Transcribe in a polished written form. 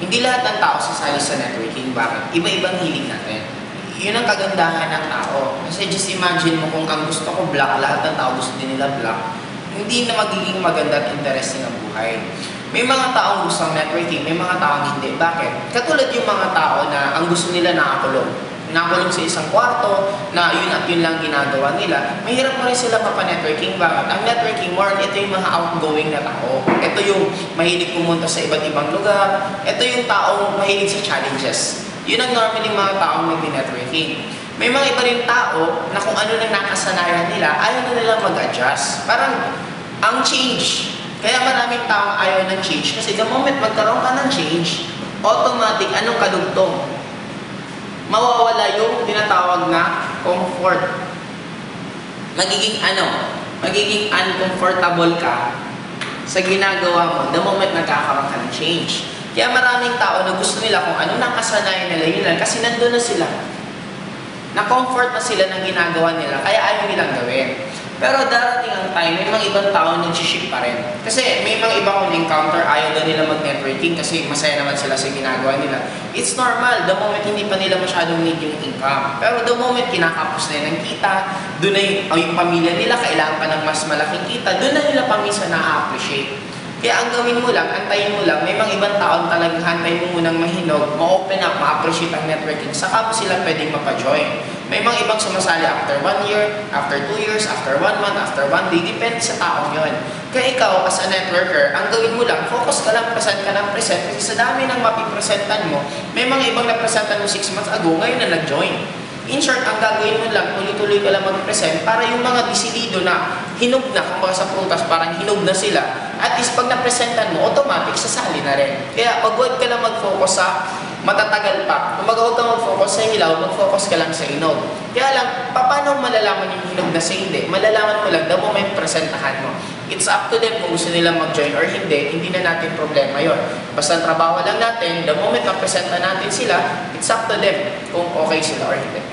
Hindi lahat ng tao sasali sa networking. Bakit? Iba-ibang hilig natin. Yun ang kagandahan ng tao. Kasi just imagine mo kung ang gusto ko black, lahat ng tao gusto din nila black, hindi na magiging maganda at interesting ang buhay. May mga taong gustong networking, may mga taong hindi. Bakit? Katulad yung mga tao na ang gusto nila nakakulong. Nakakulong sa isang kwarto, na yun at yun lang ginagawa nila. Mahirap mo rin sila mapa-networking. Bakit? Ang networking more, ito yung mga outgoing na tao. Ito yung mahilig pumunta sa iba't ibang lugar. Ito yung taong mahilig sa challenges. Yun ang normally mga taong nag-networking. May mga iba rin tao na kung ano nang nakasanayan nila, ayaw na nilang mag-adjust. Parang ang change. Kaya maraming taong ayaw ng change kasi the moment magkaroon ka ng change, automatic, anong kadugtong? Mawawala yung tinatawag na comfort. Magiging uncomfortable ka sa ginagawa mo the moment nagkakaroon ka ng change. Kaya maraming tao na gusto nila kung ano nakasanayan nila yun lang kasi nandun na sila. Na-comfort na sila ng ginagawa nila kaya ayaw nilang gawin. Pero darating ang time, may mga ibang tao nag-shift pa rin. Kasi may mga iba akong encounter, ayaw na nila mag-networking kasi masaya naman sila sa ginagawa nila. It's normal, the moment hindi pa nila masyadong need yung income. Pero the moment kinakapos na yun ng kita, doon na yung pamilya nila, kailangan pa ng mas malaking kita, doon na nila paminsan na-appreciate. Kaya ang gawin mo lang, antayin mo lang, may mga ibang taon talagang hantayin mo munang mahinog, ma-open up, ma-appreciate ang networking, saka mo sila pwedeng mapa-join. May mga ibang sumasali after 1 year, after 2 years, after 1 month, after 1 day, depende sa taong yun. Kaya ikaw, as a networker, ang gawin mo lang, focus ka lang, present ka ng present, kasi sa dami ng mapipresentan mo, may mga ibang napresentan mo 6 months ago, ngayon na nag-join. In short, ang gagawin mo lang, tuloy-tuloy ka lang mag-present para yung mga disilido na hinog na, kumbaga sa prutas, parang hinog na sila, at least pag napresentan mo, automatic sasali na rin. Kaya pag huwag ka lang mag-focus sa matatagal pa, kung huwag kang mag-focus sa hilaw, mag-focus ka lang sa hinog. Kaya lang, paano malalaman yung hinog na sa hindi? Malalaman mo lang the moment presentahan mo. It's up to them kung gusto nilang mag-join or hindi na natin problema yon. Basta trabaho lang natin, the moment na presenta natin sila, it's up to them kung okay sila or hindi.